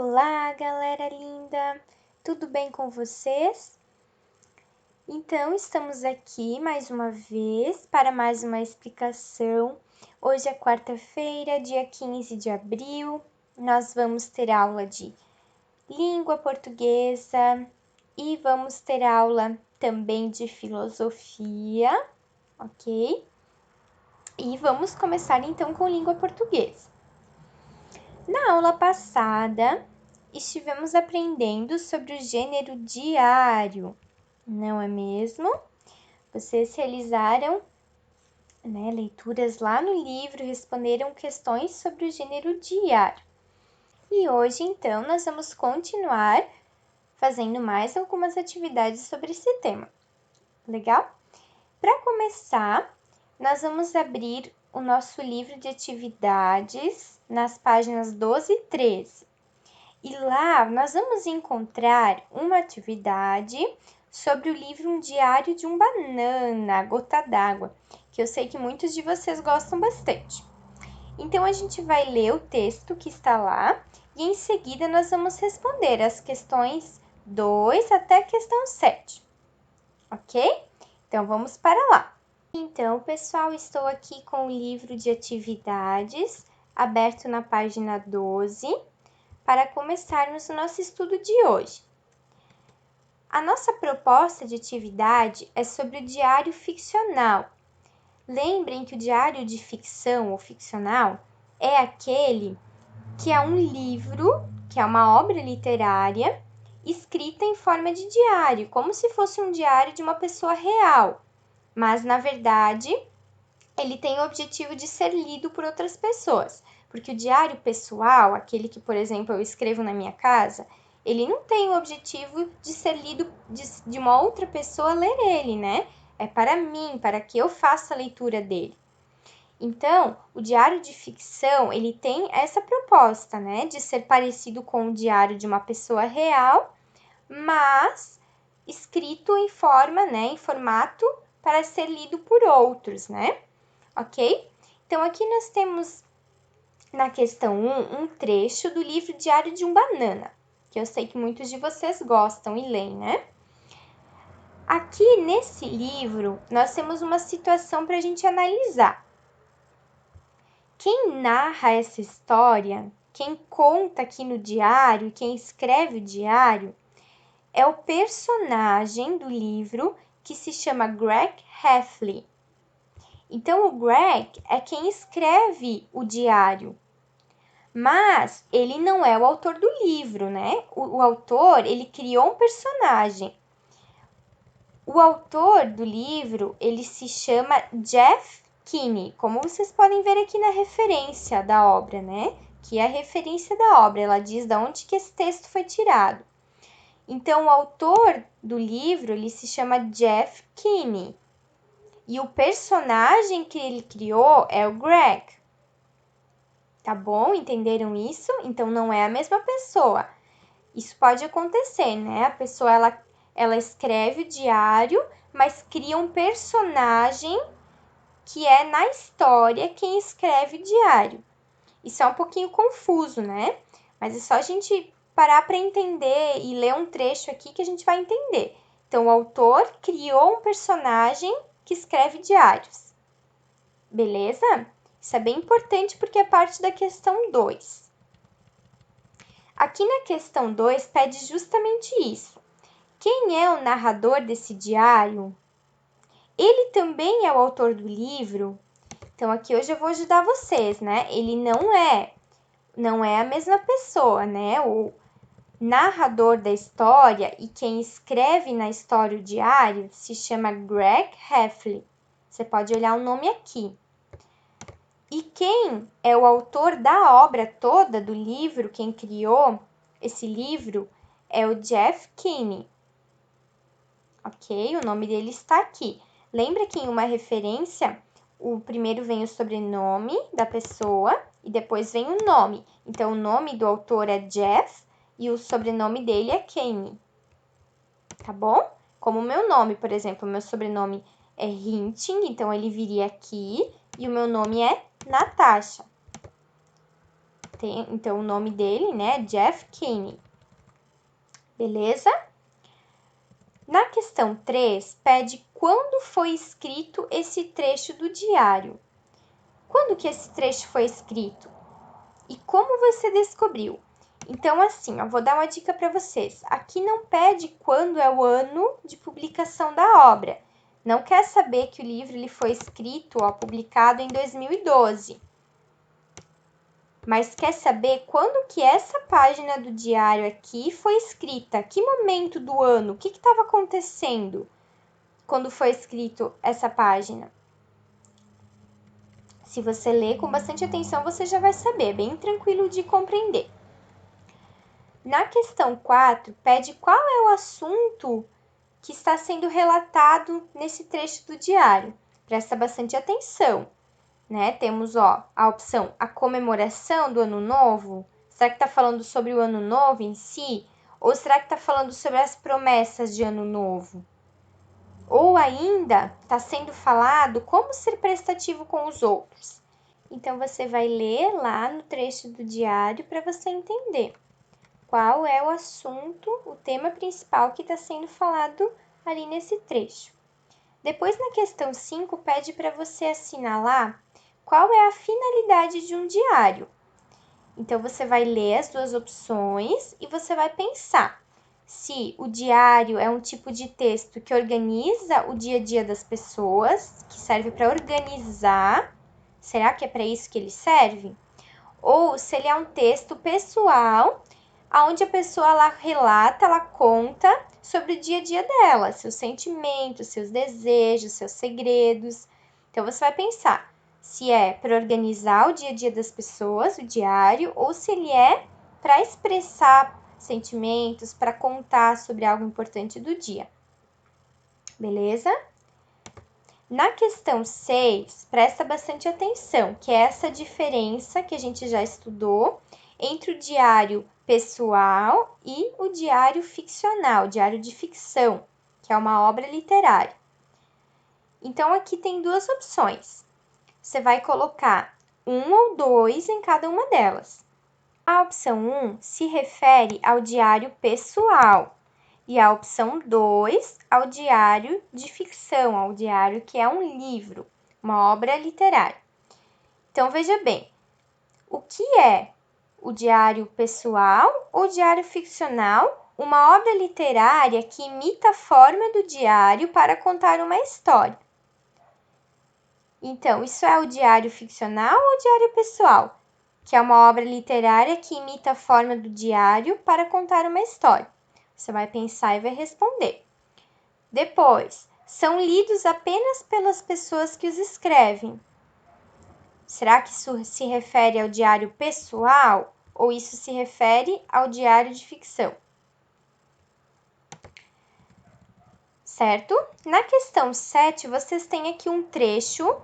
Olá, galera linda! Tudo bem com vocês? Então, estamos aqui mais uma vez para mais uma explicação. Hoje é quarta-feira, dia 15 de abril. Nós vamos ter aula de língua portuguesa e vamos ter aula também de filosofia, ok? E vamos começar então com língua portuguesa. Na aula passada, estivemos aprendendo sobre o gênero diário, não é mesmo? Vocês realizaram, leituras lá no livro, responderam questões sobre o gênero diário. E hoje, então, nós vamos continuar fazendo mais algumas atividades sobre esse tema. Legal? Para começar, nós vamos abrir o nosso livro de atividades nas páginas 12 e 13. E lá nós vamos encontrar uma atividade sobre o livro Um Diário de um Banana, a Gota d'Água, que eu sei que muitos de vocês gostam bastante. Então, a gente vai ler o texto que está lá e em seguida nós vamos responder as questões 2 até a questão 7, ok? Então, vamos para lá. Então, pessoal, estou aqui com o livro de atividades aberto na página 12, para começarmos o nosso estudo de hoje. A nossa proposta de atividade é sobre o diário ficcional. Lembrem que o diário de ficção ou ficcional é aquele que é um livro, que é uma obra literária, escrita em forma de diário, como se fosse um diário de uma pessoa real. Mas, na verdade, ele tem o objetivo de ser lido por outras pessoas. Porque o diário pessoal, aquele que, por exemplo, eu escrevo na minha casa, ele não tem o objetivo de ser lido de uma outra pessoa ler ele, né? É para mim, para que eu faça a leitura dele. Então, o diário de ficção, ele tem essa proposta, né? De ser parecido com o diário de uma pessoa real, mas escrito em forma, em formato para ser lido por outros, né? Ok? Então, aqui nós temos na questão 1 um trecho do livro Diário de um Banana, que eu sei que muitos de vocês gostam e leem, né? Aqui nesse livro, nós temos uma situação para a gente analisar. Quem narra essa história, quem conta aqui no diário, quem escreve o diário, é o personagem do livro que se chama Greg Heffley. Então, o Greg é quem escreve o diário, mas ele não é o autor do livro, né? O autor, ele criou um personagem. O autor do livro, ele se chama Jeff Kinney, como vocês podem ver aqui na referência da obra, né? Que é a referência da obra, ela diz de onde que esse texto foi tirado. Então, o autor do livro, ele se chama Jeff Kinney. E o personagem que ele criou é o Greg. Tá bom? Entenderam isso? Então, não é a mesma pessoa. Isso pode acontecer, né? A pessoa, ela escreve o diário, mas cria um personagem que é, na história, quem escreve o diário. Isso é um pouquinho confuso, né? Mas é só a gente parar para entender e ler um trecho aqui que a gente vai entender. Então, o autor criou um personagem que escreve diários. Beleza? Isso é bem importante porque é parte da questão 2. Aqui na questão 2 pede justamente isso. Quem é o narrador desse diário? Ele também é o autor do livro? Então, aqui hoje eu vou ajudar vocês, né? Ele não é a mesma pessoa, né? O narrador da história e quem escreve na história o diário se chama Greg Heffley. Você pode olhar o nome aqui. E quem é o autor da obra toda do livro, quem criou esse livro, é o Jeff Kinney. Ok? O nome dele está aqui. Lembra que em uma referência, o primeiro vem o sobrenome da pessoa e depois vem o nome. Então, o nome do autor é Jeff e o sobrenome dele é Kinney. Tá bom? Como o meu nome, por exemplo, o meu sobrenome é Hinting, então ele viria aqui e o meu nome é Natasha. Então, o nome dele, né, Jeff Kinney. Beleza? Na questão 3, pede quando foi escrito esse trecho do diário. Quando que esse trecho foi escrito? E como você descobriu? Então, assim, eu vou dar uma dica para vocês. Aqui não pede quando é o ano de publicação da obra. Não quer saber que o livro ele foi escrito, publicado em 2012. Mas quer saber quando que essa página do diário aqui foi escrita? Que momento do ano? O que estava acontecendo quando foi escrito essa página? Se você ler com bastante atenção, você já vai saber, é bem tranquilo de compreender. Na questão 4, pede qual é o assunto que está sendo relatado nesse trecho do diário. Presta bastante atenção, né? Temos, a opção a comemoração do Ano Novo. Será que está falando sobre o Ano Novo em si? Ou será que está falando sobre as promessas de Ano Novo? Ou ainda, está sendo falado como ser prestativo com os outros. Então, você vai ler lá no trecho do diário para você entender qual é o assunto, o tema principal que está sendo falado ali nesse trecho. Depois, na questão 5, pede para você assinalar qual é a finalidade de um diário. Então, você vai ler as duas opções e você vai pensar se o diário é um tipo de texto que organiza o dia a dia das pessoas, que serve para organizar. Será que é para isso que ele serve? Ou se ele é um texto pessoal, onde a pessoa ela relata, ela conta sobre o dia a dia dela, seus sentimentos, seus desejos, seus segredos. Então, você vai pensar se é para organizar o dia a dia das pessoas, o diário, ou se ele é para expressar sentimentos, para contar sobre algo importante do dia. Beleza? Na questão 6, presta bastante atenção, que é essa diferença que a gente já estudou entre o diário pessoal e o diário ficcional, diário de ficção, que é uma obra literária. Então, aqui tem duas opções. Você vai colocar 1 ou 2 em cada uma delas. A opção 1 se refere ao diário pessoal e a opção 2 ao diário de ficção, ao diário que é um livro, uma obra literária. Então, veja bem, o que é o diário pessoal ou diário ficcional? Uma obra literária que imita a forma do diário para contar uma história. Então, isso é o diário ficcional ou diário pessoal? Que é uma obra literária que imita a forma do diário para contar uma história. Você vai pensar e vai responder. Depois, são lidos apenas pelas pessoas que os escrevem. Será que isso se refere ao diário pessoal ou isso se refere ao diário de ficção? Certo? Na questão 7, vocês têm aqui um trecho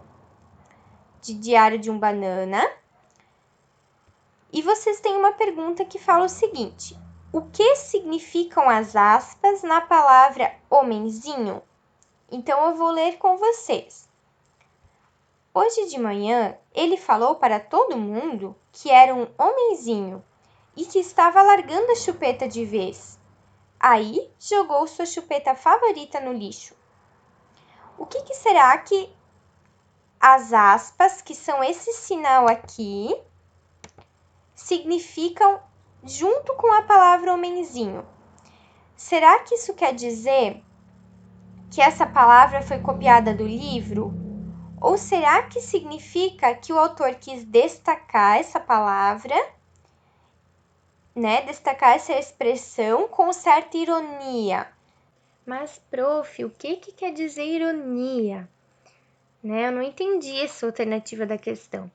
de Diário de um Banana. E vocês têm uma pergunta que fala o seguinte: o que significam as aspas na palavra homenzinho? Então, eu vou ler com vocês. Hoje de manhã, ele falou para todo mundo que era um homenzinho e que estava largando a chupeta de vez. Aí, jogou sua chupeta favorita no lixo. O que será que as aspas, que são esse sinal aqui, significam junto com a palavra homenzinho? Será que isso quer dizer que essa palavra foi copiada do livro? Ou será que significa que o autor quis destacar essa palavra, né? Destacar essa expressão com certa ironia? Mas, prof, o que quer dizer ironia? Né? Eu não entendi essa alternativa da questão.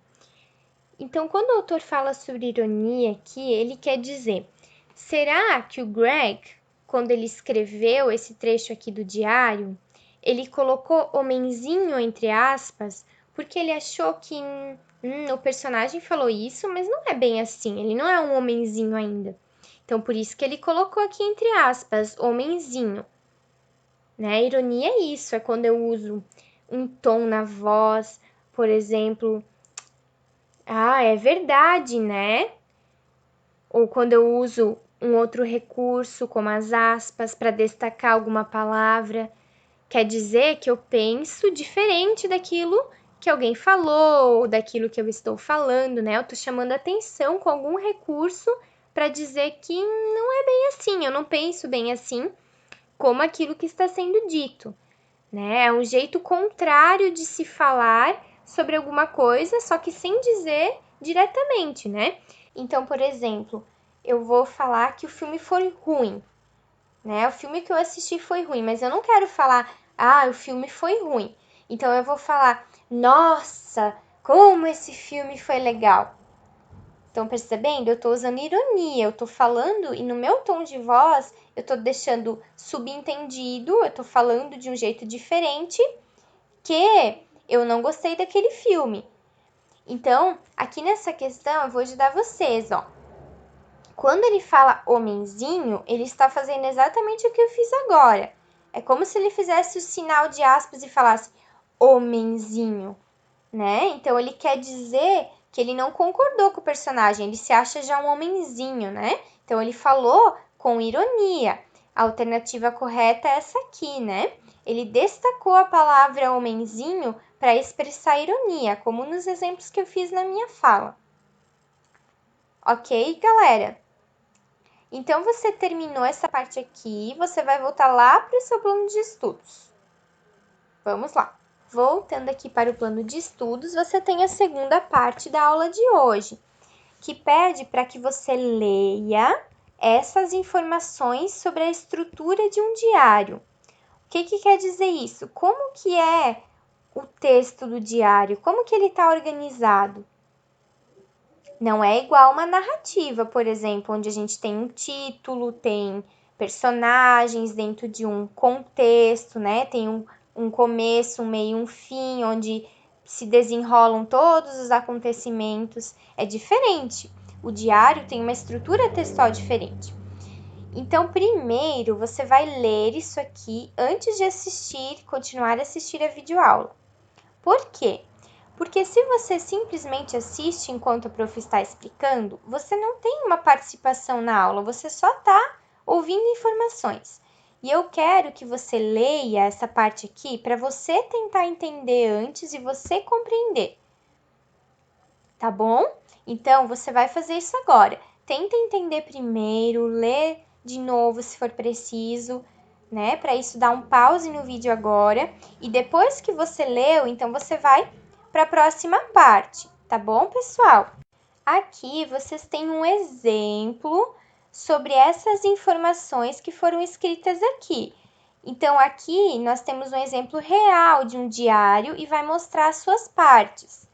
Então, quando o autor fala sobre ironia aqui, ele quer dizer: será que o Greg, quando ele escreveu esse trecho aqui do diário, ele colocou homenzinho entre aspas, porque ele achou que o personagem falou isso, mas não é bem assim, ele não é um homenzinho ainda. Então, por isso que ele colocou aqui entre aspas, homenzinho. Né? Ironia é isso, é quando eu uso um tom na voz, por exemplo, é verdade, né? ou quando eu uso um outro recurso, como as aspas, para destacar alguma palavra, quer dizer que eu penso diferente daquilo que alguém falou, ou daquilo que eu estou falando, né? Eu estou chamando atenção com algum recurso para dizer que não é bem assim, eu não penso bem assim, como aquilo que está sendo dito, né? É um jeito contrário de se falar sobre alguma coisa, só que sem dizer diretamente, né? Então, por exemplo, eu vou falar que o filme foi ruim, né? O filme que eu assisti foi ruim, mas eu não quero falar, o filme foi ruim. Então eu vou falar, nossa, como esse filme foi legal. Estão percebendo? Eu estou usando ironia, eu estou falando e no meu tom de voz eu estou deixando subentendido, eu estou falando de um jeito diferente que eu não gostei daquele filme. Então, aqui nessa questão eu vou ajudar vocês, ó. Quando ele fala homenzinho, ele está fazendo exatamente o que eu fiz agora. É como se ele fizesse o sinal de aspas e falasse homenzinho, né? Então ele quer dizer que ele não concordou com o personagem, ele se acha já um homenzinho, né? Então ele falou com ironia. A alternativa correta é essa aqui, né? Ele destacou a palavra homenzinho para expressar ironia, como nos exemplos que eu fiz na minha fala. Ok, galera? Então, você terminou essa parte aqui, você vai voltar lá para o seu plano de estudos. Vamos lá. Voltando aqui para o plano de estudos, você tem a segunda parte da aula de hoje, que pede para que você leia essas informações sobre a estrutura de um diário. O que quer dizer isso? Como que é o texto do diário? Como que ele está organizado? Não é igual uma narrativa, por exemplo, onde a gente tem um título, tem personagens dentro de um contexto, né? Tem um começo, um meio, um fim, onde se desenrolam todos os acontecimentos. É diferente. O diário tem uma estrutura textual diferente. Então, primeiro, você vai ler isso aqui antes de continuar a assistir a videoaula. Por quê? Porque se você simplesmente assiste enquanto o prof está explicando, você não tem uma participação na aula, você só está ouvindo informações. E eu quero que você leia essa parte aqui para você tentar entender antes e você compreender. Tá bom? Então, você vai fazer isso agora. Tenta entender primeiro, lê de novo se for preciso, né? Para isso, dá um pause no vídeo agora. E depois que você leu, então você vai para a próxima parte, tá bom, pessoal? Aqui vocês têm um exemplo sobre essas informações que foram escritas aqui. Então, aqui nós temos um exemplo real de um diário e vai mostrar as suas partes.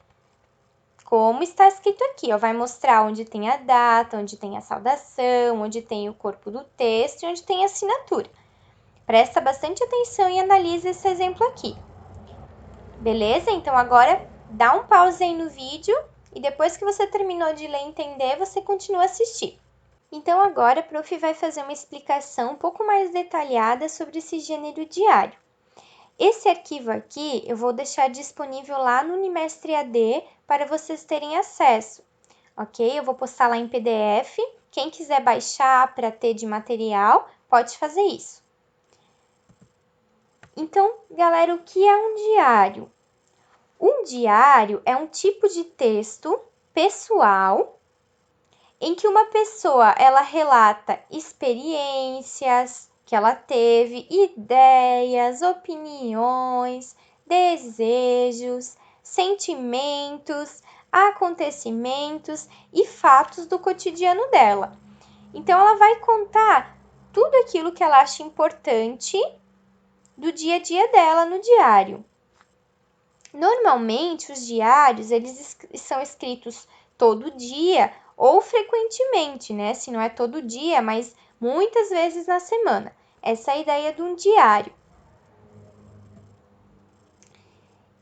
Como está escrito aqui, ó, vai mostrar onde tem a data, onde tem a saudação, onde tem o corpo do texto e onde tem a assinatura. Presta bastante atenção e analisa esse exemplo aqui. Beleza? Então, agora dá um pause aí no vídeo e depois que você terminou de ler e entender, você continua a assistir. Então, agora a prof vai fazer uma explicação um pouco mais detalhada sobre esse gênero diário. Esse arquivo aqui eu vou deixar disponível lá no Unimestre AD para vocês terem acesso, ok? Eu vou postar lá em PDF. Quem quiser baixar para ter de material, pode fazer isso. Então, galera, o que é um diário? Um diário é um tipo de texto pessoal em que uma pessoa ela relata experiências que ela teve, ideias, opiniões, desejos, sentimentos, acontecimentos e fatos do cotidiano dela. Então ela vai contar tudo aquilo que ela acha importante do dia a dia dela no diário. Normalmente, os diários, eles são escritos todo dia ou frequentemente, né? Se não é todo dia, mas muitas vezes na semana. Essa é a ideia de um diário.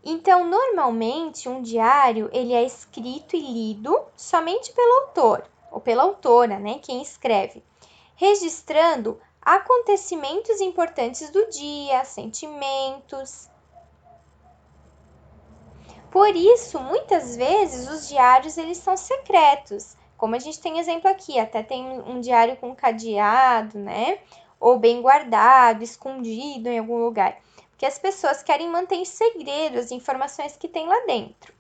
Então, normalmente, um diário, ele é escrito e lido somente pelo autor, ou pela autora, né? Quem escreve, registrando acontecimentos importantes do dia, sentimentos. Por isso, muitas vezes, os diários eles são secretos, Como a gente tem exemplo aqui, até tem um diário com cadeado, né? Ou bem guardado, escondido em algum lugar. Porque as pessoas querem manter em segredo as informações que tem lá dentro.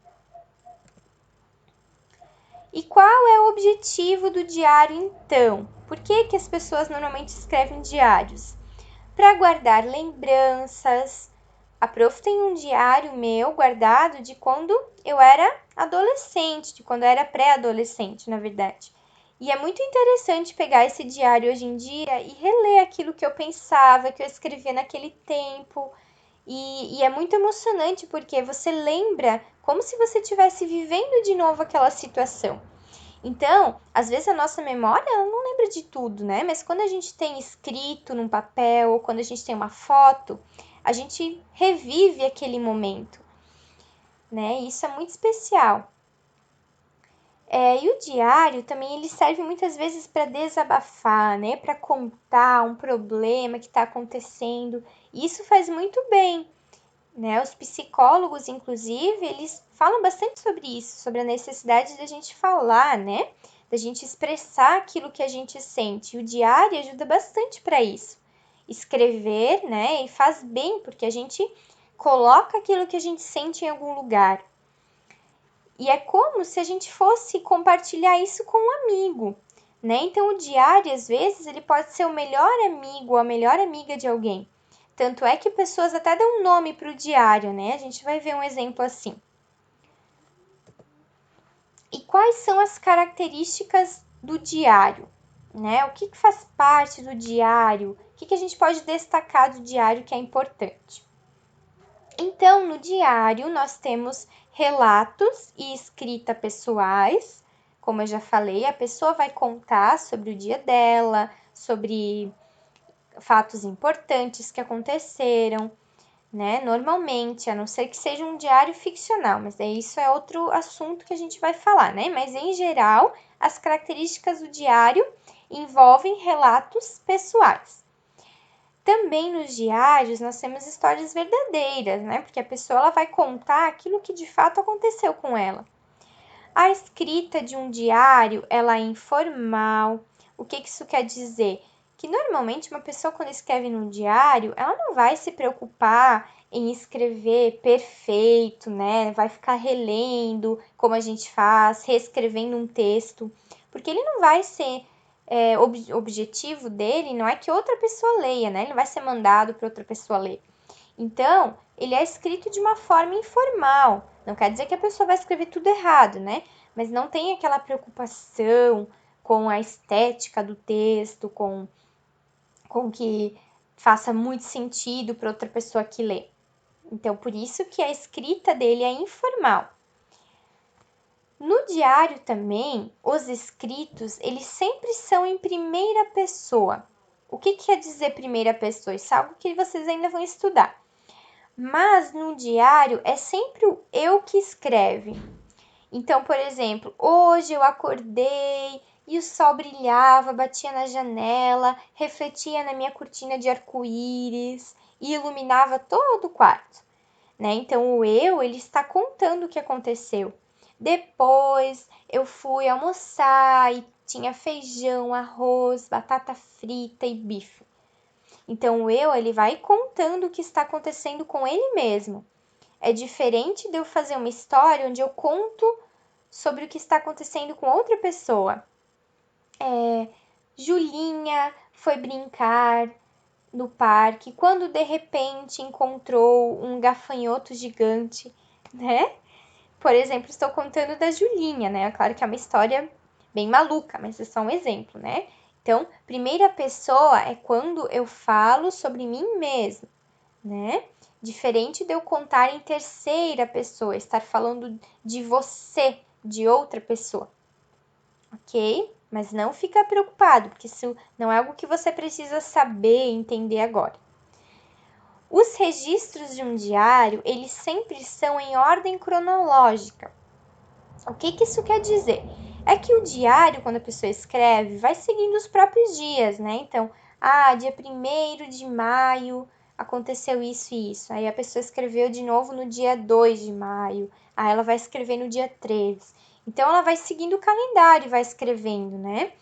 E qual é o objetivo do diário, então? Por que as pessoas normalmente escrevem diários? Para guardar lembranças. A prof tem um diário meu guardado de quando eu era adolescente, de quando eu era pré-adolescente, na verdade. E é muito interessante pegar esse diário hoje em dia e reler aquilo que eu pensava, que eu escrevia naquele tempo. E é muito emocionante porque você lembra como se você estivesse vivendo de novo aquela situação. Então, às vezes a nossa memória ela não lembra de tudo, né? Mas quando a gente tem escrito num papel ou quando a gente tem uma foto, a gente revive aquele momento, né? E isso é muito especial. E o diário também ele serve muitas vezes para desabafar, né? Para contar um problema que está acontecendo. E isso faz muito bem, né? Os psicólogos, inclusive, eles falam bastante sobre isso, sobre a necessidade da gente falar, né? Da gente expressar aquilo que a gente sente. E o diário ajuda bastante para isso. Escrever, né? E faz bem, porque a gente coloca aquilo que a gente sente em algum lugar. E é como se a gente fosse compartilhar isso com um amigo, né? Então, o diário, às vezes, ele pode ser o melhor amigo ou a melhor amiga de alguém. Tanto é que pessoas até dão nome para o diário, né? A gente vai ver um exemplo assim. E quais são as características do diário, né? O que faz parte do diário? O que a gente pode destacar do diário que é importante? Então, no diário, nós temos relatos e escrita pessoais. Como eu já falei, a pessoa vai contar sobre o dia dela, sobre fatos importantes que aconteceram, né? Normalmente, a não ser que seja um diário ficcional, mas daí isso é outro assunto que a gente vai falar, né? Mas em geral, as características do diário envolvem relatos pessoais. Também nos diários nós temos histórias verdadeiras, né? Porque a pessoa ela vai contar aquilo que de fato aconteceu com ela. A escrita de um diário, ela é informal. O que isso quer dizer? Que normalmente uma pessoa quando escreve num diário, ela não vai se preocupar em escrever perfeito, né? Vai ficar relendo como a gente faz, reescrevendo um texto, porque ele não vai ser objetivo dele não é que outra pessoa leia, né? Ele não vai ser mandado para outra pessoa ler. Então, ele é escrito de uma forma informal. Não quer dizer que a pessoa vai escrever tudo errado, né? Mas não tem aquela preocupação com a estética do texto, com que faça muito sentido para outra pessoa que lê. Então, por isso que a escrita dele é informal. No diário também, os escritos, eles sempre são em primeira pessoa. O que quer dizer primeira pessoa? Isso é algo que vocês ainda vão estudar. Mas no diário é sempre o eu que escreve. Então, por exemplo, hoje eu acordei e o sol brilhava, batia na janela, refletia na minha cortina de arco-íris e iluminava todo o quarto, né? Então, o eu, ele está contando o que aconteceu. Depois, eu fui almoçar e tinha feijão, arroz, batata frita e bife. Então, o eu, ele vai contando o que está acontecendo com ele mesmo. É diferente de eu fazer uma história onde eu conto sobre o que está acontecendo com outra pessoa. Julinha foi brincar no parque quando de repente encontrou um gafanhoto gigante, né? Por exemplo, estou contando da Julinha, né? Claro que é uma história bem maluca, mas é só um exemplo, né? Então, primeira pessoa é quando eu falo sobre mim mesmo, né? Diferente de eu contar em terceira pessoa, estar falando de você, de outra pessoa, ok? Mas não fica preocupado, porque isso não é algo que você precisa saber e entender agora. Os registros de um diário, eles sempre são em ordem cronológica. O que isso quer dizer? É que o diário, quando a pessoa escreve, vai seguindo os próprios dias, né? Então, dia 1º de maio aconteceu isso e isso. Aí a pessoa escreveu de novo no dia 2 de maio. Aí ela vai escrever no dia 3. Então, ela vai seguindo o calendário e vai escrevendo, né?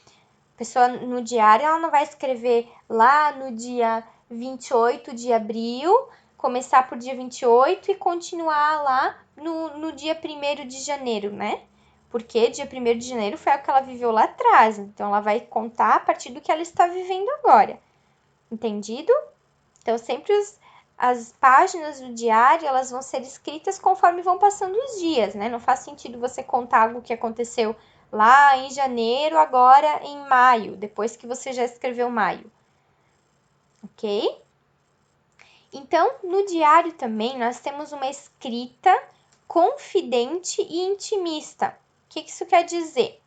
A pessoa no diário, ela não vai escrever lá no dia 28 de abril, começar por dia 28 e continuar lá no dia 1º de janeiro, né? Porque dia 1º de janeiro foi o que ela viveu lá atrás. Então, ela vai contar a partir do que ela está vivendo agora. Entendido? Então, sempre as páginas do diário, elas vão ser escritas conforme vão passando os dias, né? Não faz sentido você contar algo que aconteceu lá em janeiro, agora em maio, depois que você já escreveu maio. Ok? Então, no diário também, nós temos uma escrita confidente e intimista. O que isso quer dizer?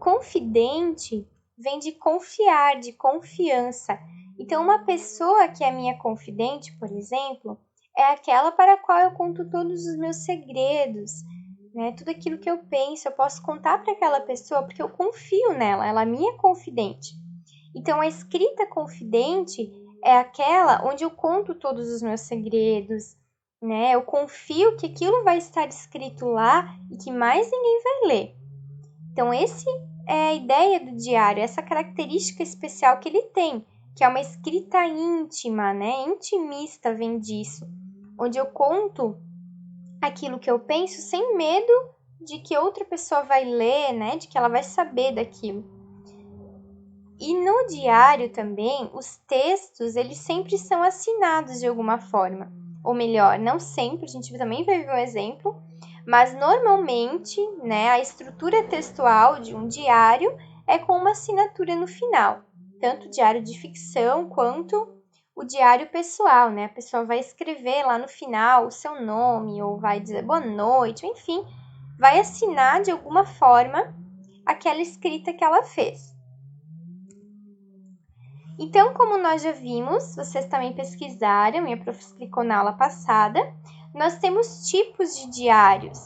Confidente vem de confiar, de confiança. Então, uma pessoa que é minha confidente, por exemplo, é aquela para a qual eu conto todos os meus segredos, né? Tudo aquilo que eu penso, eu posso contar para aquela pessoa porque eu confio nela, ela é minha confidente. Então, a escrita confidente é aquela onde eu conto todos os meus segredos, né? Eu confio que aquilo vai estar escrito lá e que mais ninguém vai ler. Então, esse é a ideia do diário, essa característica especial que ele tem, que é uma escrita íntima, né? Intimista vem disso, onde eu conto aquilo que eu penso sem medo de que outra pessoa vai ler, né? De que ela vai saber daquilo. E no diário também, os textos, eles sempre são assinados de alguma forma. Ou melhor, não sempre, a gente também vai ver um exemplo, mas normalmente, né, a estrutura textual de um diário é com uma assinatura no final. Tanto o diário de ficção quanto o diário pessoal, né? A pessoa vai escrever lá no final o seu nome, ou vai dizer boa noite, enfim, vai assinar de alguma forma aquela escrita que ela fez. Então, como nós já vimos, vocês também pesquisaram, e a prof explicou na aula passada, nós temos tipos de diários.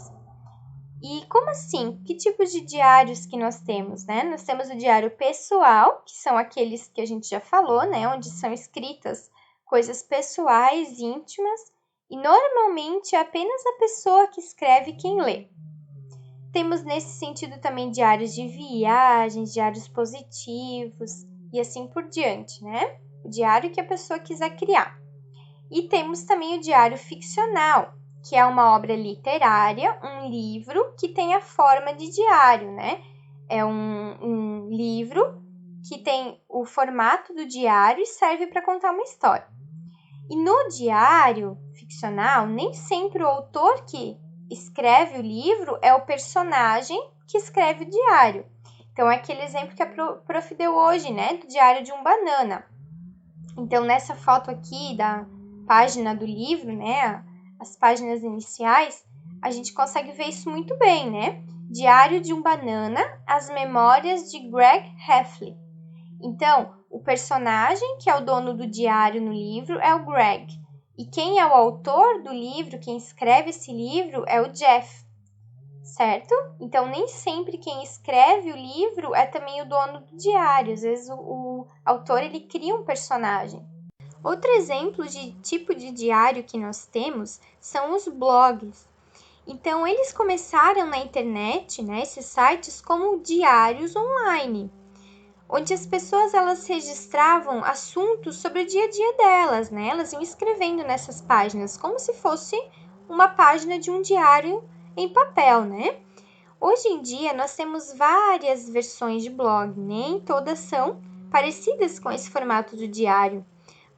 E como assim? Que tipos de diários que nós temos, né? Nós temos o diário pessoal, que são aqueles que a gente já falou, né? Onde são escritas coisas pessoais, íntimas, e normalmente é apenas a pessoa que escreve quem lê. Temos nesse sentido também diários de viagens, diários positivos, e assim por diante, né? O diário que a pessoa quiser criar. E temos também o diário ficcional, que é uma obra literária, um livro que tem a forma de diário, né? É um livro que tem o formato do diário e serve para contar uma história. E no diário ficcional, nem sempre o autor que escreve o livro é o personagem que escreve o diário. Então, é aquele exemplo que a prof deu hoje, né? Do diário de um banana. Então, nessa foto aqui da página do livro, né? As páginas iniciais, a gente consegue ver isso muito bem, né? Diário de um banana, as memórias de Greg Heffley. Então, o personagem, que é o dono do diário no livro, é o Greg. E quem é o autor do livro, quem escreve esse livro, é o Jeff. Certo? Então, nem sempre quem escreve o livro é também o dono do diário. Às vezes, o autor ele cria um personagem. Outro exemplo de tipo de diário que nós temos são os blogs. Então, eles começaram na internet, né, esses sites, como diários online, onde as pessoas elas registravam assuntos sobre o dia a dia delas, né? Elas iam escrevendo nessas páginas, como se fosse uma página de um diário em papel, né? Hoje em dia, nós temos várias versões de blog, nem todas são parecidas com esse formato do diário,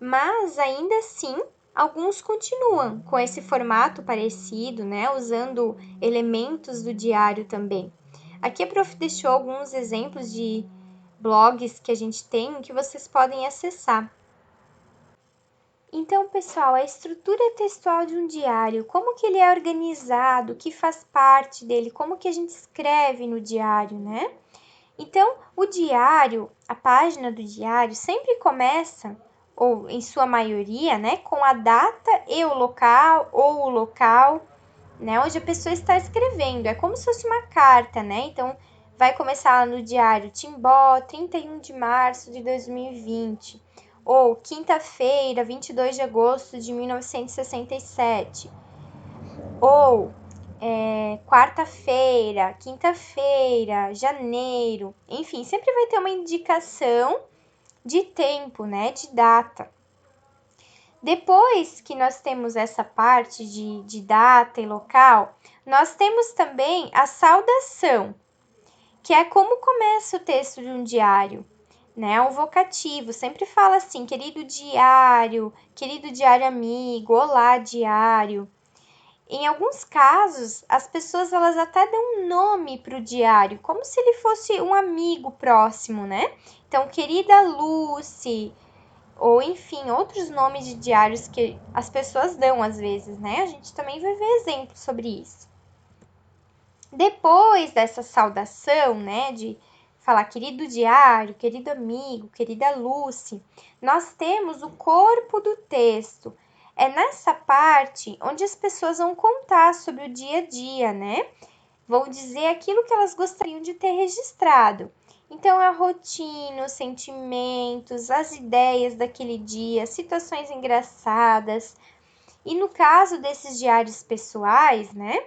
mas ainda assim, alguns continuam com esse formato parecido, né, usando elementos do diário também. Aqui a prof deixou alguns exemplos de blogs que a gente tem que vocês podem acessar. Então, pessoal, a estrutura textual de um diário, como que ele é organizado, o que faz parte dele, como que a gente escreve no diário, né? Então, o diário, a página do diário sempre começa, ou em sua maioria, né, com a data e o local, ou o local, né, onde a pessoa está escrevendo. É como se fosse uma carta, né? Então, vai começar lá no diário Timbó, 31 de março de 2020. Ou quinta-feira, 22 de agosto de 1967. Ou quarta-feira, quinta-feira, janeiro, enfim, sempre vai ter uma indicação de tempo, né, de data. Depois que nós temos essa parte de data e local, nós temos também a saudação, que é como começa o texto de um diário, né? Um vocativo, sempre fala assim, querido diário amigo, olá diário. Em alguns casos, as pessoas elas até dão um nome para o diário, como se ele fosse um amigo próximo, né? Então, querida Lucy, ou enfim, outros nomes de diários que as pessoas dão às vezes, né? A gente também vai ver exemplos sobre isso. Depois dessa saudação, né, de falar querido diário, querido amigo, querida Lucy, nós temos o corpo do texto. É nessa parte onde as pessoas vão contar sobre o dia a dia, né? Vão dizer aquilo que elas gostariam de ter registrado. Então, a rotina, os sentimentos, as ideias daquele dia, situações engraçadas. E no caso desses diários pessoais, né?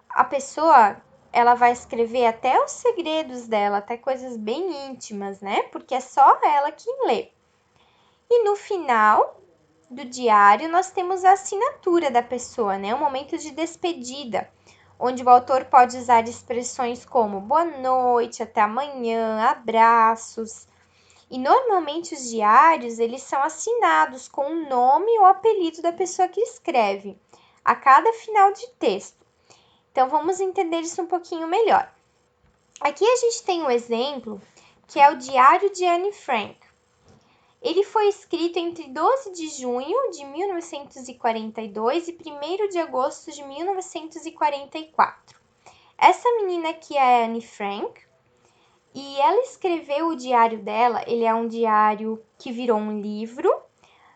A pessoa, ela vai escrever até os segredos dela, até coisas bem íntimas, né? Porque é só ela quem lê. E no final do diário, nós temos a assinatura da pessoa, né? Um momento de despedida, onde o autor pode usar expressões como boa noite, até amanhã, abraços. E normalmente os diários, eles são assinados com o nome ou apelido da pessoa que escreve, a cada final de texto. Então, vamos entender isso um pouquinho melhor. Aqui a gente tem um exemplo, que é o Diário de Anne Frank. Ele foi escrito entre 12 de junho de 1942 e 1º de agosto de 1944. Essa menina aqui é a Anne Frank, e ela escreveu o diário dela. Ele é um diário que virou um livro,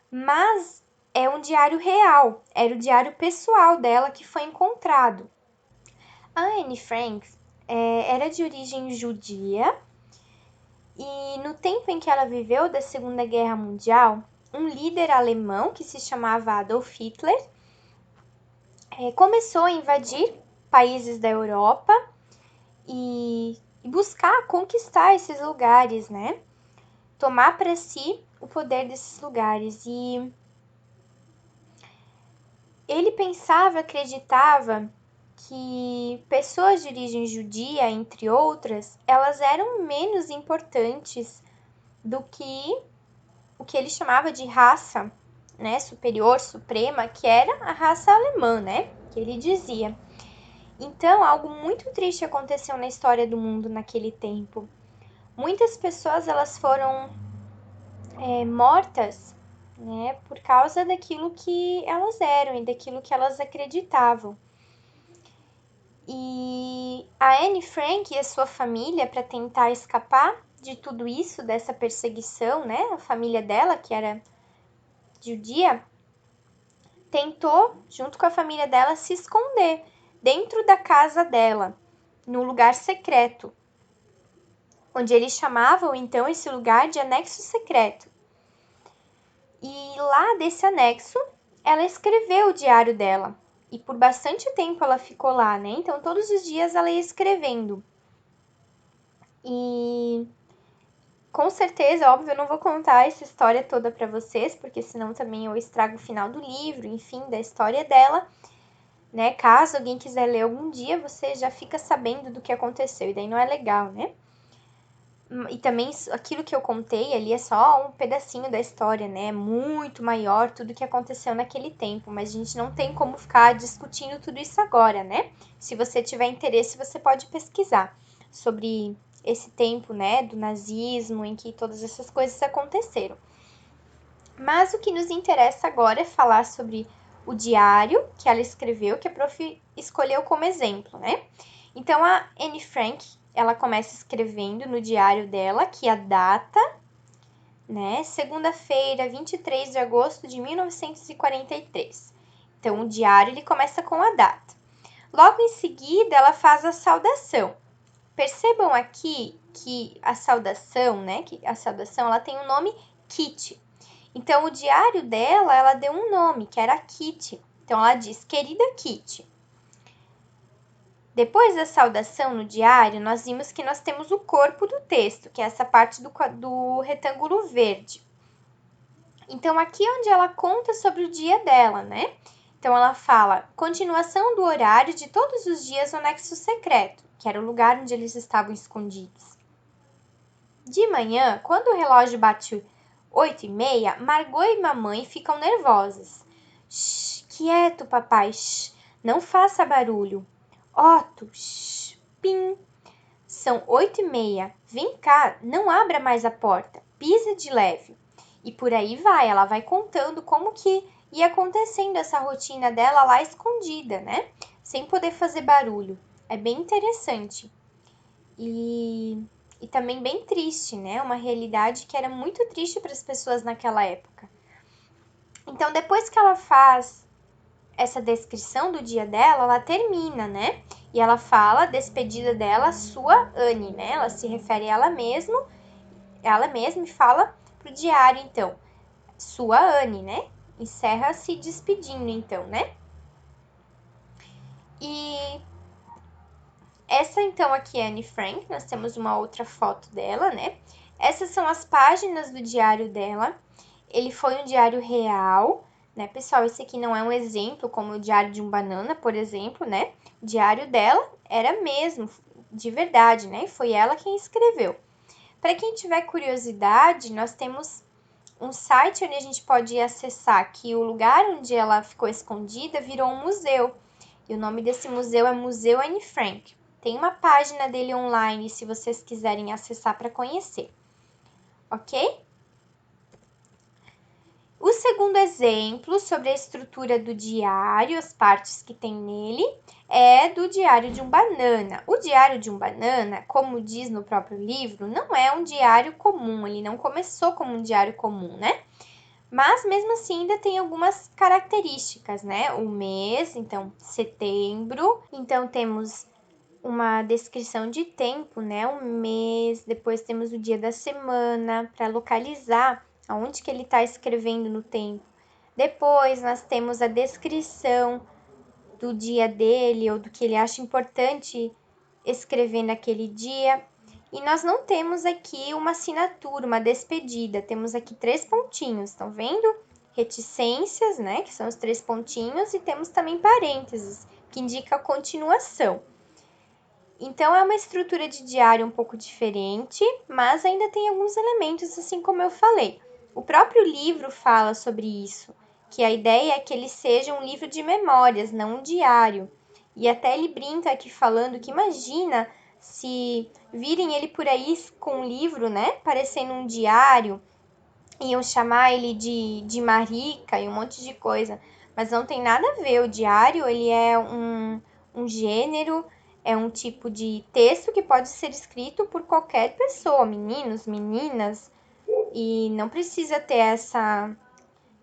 mas é um diário real, era o diário pessoal dela que foi encontrado. A Anne Frank era de origem judia e no tempo em que ela viveu da Segunda Guerra Mundial, um líder alemão que se chamava Adolf Hitler começou a invadir países da Europa e buscar conquistar esses lugares, né? Tomar para si o poder desses lugares. E ele pensava, acreditava que pessoas de origem judia, entre outras, elas eram menos importantes do que o que ele chamava de raça, né, superior, suprema, que era a raça alemã, né, que ele dizia. Então, algo muito triste aconteceu na história do mundo naquele tempo. Muitas pessoas elas foram mortas, né, por causa daquilo que elas eram e daquilo que elas acreditavam. E a Anne Frank e a sua família, para tentar escapar de tudo isso, dessa perseguição, né? A família dela, que era judia, tentou, junto com a família dela, se esconder dentro da casa dela, num lugar secreto, onde eles chamavam então esse lugar de anexo secreto. E lá desse anexo, ela escreveu o diário dela. E por bastante tempo ela ficou lá, né? Então, todos os dias ela ia escrevendo. E com certeza, óbvio, eu não vou contar essa história toda para vocês, porque senão também eu estrago o final do livro, enfim, da história dela, né? Caso alguém quiser ler algum dia, você já fica sabendo do que aconteceu, e daí não é legal, né? E também aquilo que eu contei ali é só um pedacinho da história, né? É muito maior tudo que aconteceu naquele tempo, mas a gente não tem como ficar discutindo tudo isso agora, né? Se você tiver interesse, você pode pesquisar sobre esse tempo, né, do nazismo, em que todas essas coisas aconteceram. Mas o que nos interessa agora é falar sobre o diário que ela escreveu, que a prof escolheu como exemplo, né? Então, a Anne Frank, ela começa escrevendo no diário dela que a data, né, segunda-feira, 23 de agosto de 1943. Então, o diário ele começa com a data. Logo em seguida, ela faz a saudação. Percebam aqui que a saudação, né, que a saudação ela tem o nome Kitty. Então, o diário dela, ela deu um nome, que era Kitty. Então, ela diz, querida Kitty. Depois da saudação no diário, nós vimos que nós temos o corpo do texto, que é essa parte do retângulo verde. Então, aqui é onde ela conta sobre o dia dela, né? Então, ela fala, continuação do horário de todos os dias no anexo secreto, que era o lugar onde eles estavam escondidos. De manhã, quando o relógio bate 8h30, Margot e mamãe ficam nervosas. Shh, quieto, papai, shh, não faça barulho. Otto, shh, pim. São 8h30, vem cá, não abra mais a porta, pisa de leve. E por aí vai, ela vai contando como que ia acontecendo essa rotina dela lá escondida, né? Sem poder fazer barulho. É bem interessante. E também bem triste, né? Uma realidade que era muito triste para as pessoas naquela época. Então, depois que ela faz essa descrição do dia dela, ela termina, né? E ela fala a despedida dela, sua Anne, né? Ela se refere a ela mesma e fala pro diário, então, sua Anne, né? Encerra se despedindo, então, né? E essa, então, aqui é Anne Frank, nós temos uma outra foto dela, né? Essas são as páginas do diário dela. Ele foi um diário real, né, pessoal? Esse aqui não é um exemplo, como o diário de um banana, por exemplo, né? O diário dela era mesmo, de verdade, né? Foi ela quem escreveu. Para quem tiver curiosidade, nós temos um site onde a gente pode acessar que o lugar onde ela ficou escondida virou um museu. E o nome desse museu é Museu Anne Frank. Tem uma página dele online se vocês quiserem acessar para conhecer. Ok? O segundo exemplo sobre a estrutura do diário, as partes que tem nele, é do Diário de um Banana. O Diário de um Banana, como diz no próprio livro, não é um diário comum, ele não começou como um diário comum, né? Mas mesmo assim ainda tem algumas características, né? O mês, então setembro, então temos uma descrição de tempo, né? O mês, depois temos o dia da semana para localizar aonde que ele está escrevendo no tempo. Depois nós temos a descrição do dia dele ou do que ele acha importante escrever naquele dia. E nós não temos aqui uma assinatura, uma despedida. Temos aqui 3 pontinhos, estão vendo? Reticências, né? Que são os 3 pontinhos. E temos também parênteses, que indica a continuação. Então, é uma estrutura de diário um pouco diferente, mas ainda tem alguns elementos, assim como eu falei. O próprio livro fala sobre isso, que a ideia é que ele seja um livro de memórias, não um diário. E até ele brinca aqui falando que imagina se virem ele por aí com um livro, né, parecendo um diário, iam chamar ele de marica e um monte de coisa. Mas não tem nada a ver, o diário, ele é um gênero, é um tipo de texto que pode ser escrito por qualquer pessoa, meninos, meninas, e não precisa ter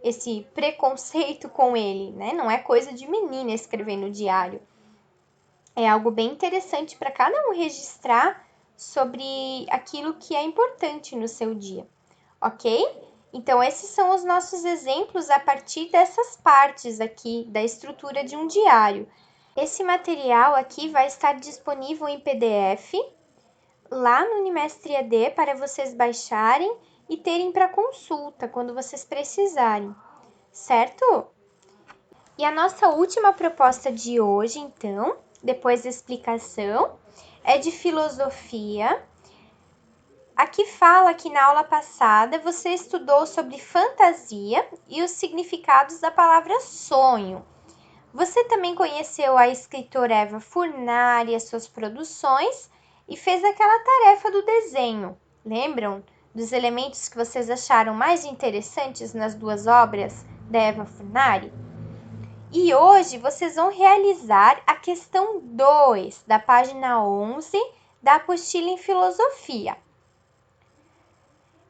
esse preconceito com ele, né? Não é coisa de menina escrever no diário. É algo bem interessante para cada um registrar sobre aquilo que é importante no seu dia, ok? Então, esses são os nossos exemplos a partir dessas partes aqui da estrutura de um diário. Esse material aqui vai estar disponível em PDF lá no Unimestre EAD para vocês baixarem e terem para consulta quando vocês precisarem, certo? E a nossa última proposta de hoje, então, depois da explicação, é de filosofia. Aqui fala que na aula passada você estudou sobre fantasia e os significados da palavra sonho. Você também conheceu a escritora Eva Furnari e as suas produções e fez aquela tarefa do desenho. Lembram dos elementos que vocês acharam mais interessantes nas 2 obras da Eva Furnari? E hoje vocês vão realizar a questão 2 da página 11 da apostila em filosofia.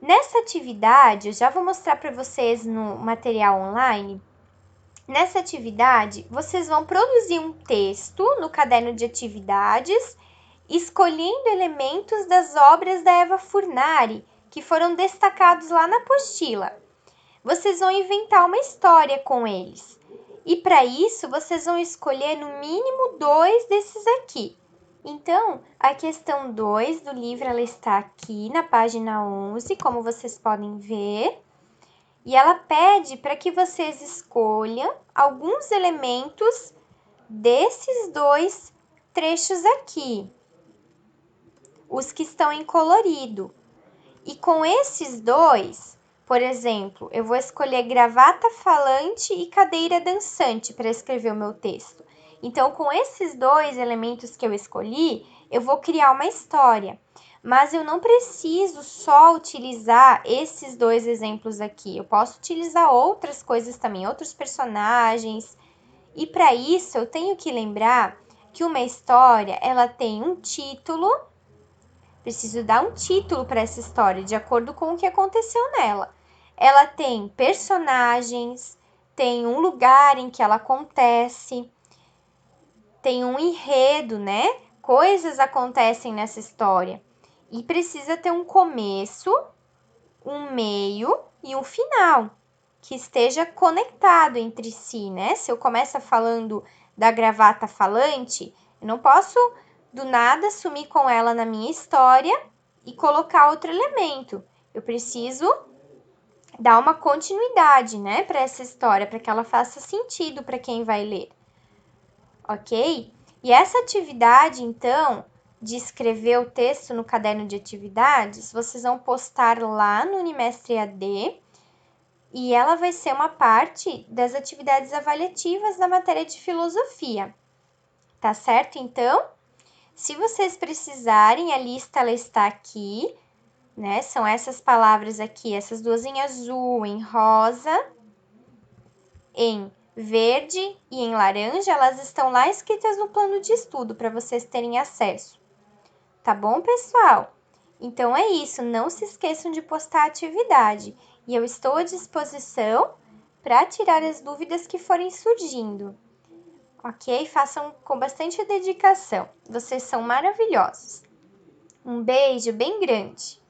Nessa atividade, eu já vou mostrar para vocês no material online. Nessa atividade, vocês vão produzir um texto no caderno de atividades, escolhendo elementos das obras da Eva Furnari, que foram destacados lá na apostila. Vocês vão inventar uma história com eles. E para isso, vocês vão escolher no mínimo 2 desses aqui. Então, a questão 2 do livro, ela está aqui na página 11, como vocês podem ver. E ela pede para que vocês escolham alguns elementos desses dois trechos aqui, os que estão em colorido. E com esses dois, por exemplo, eu vou escolher gravata falante e cadeira dançante para escrever o meu texto. Então, com esses dois elementos que eu escolhi, eu vou criar uma história. Mas eu não preciso só utilizar esses dois exemplos aqui. Eu posso utilizar outras coisas também, outros personagens. E para isso, eu tenho que lembrar que uma história, ela tem um título. Preciso dar um título para essa história, de acordo com o que aconteceu nela. Ela tem personagens, tem um lugar em que ela acontece, tem um enredo, né? Coisas acontecem nessa história. E precisa ter um começo, um meio e um final, que esteja conectado entre si, né? Se eu começo falando da gravata falante, eu não posso do nada sumir com ela na minha história e colocar outro elemento. Eu preciso dar uma continuidade, né, para essa história, para que ela faça sentido para quem vai ler. Ok? E essa atividade, então, de escrever o texto no caderno de atividades, vocês vão postar lá no Unimestre AD e ela vai ser uma parte das atividades avaliativas da matéria de filosofia. Tá certo, então? Se vocês precisarem, a lista ela está aqui, né? São essas palavras aqui, essas duas em azul, em rosa, em verde e em laranja, elas estão lá escritas no plano de estudo para vocês terem acesso. Tá bom, pessoal? Então é isso, não se esqueçam de postar a atividade e eu estou à disposição para tirar as dúvidas que forem surgindo. Ok? Façam com bastante dedicação. Vocês são maravilhosos. Um beijo bem grande.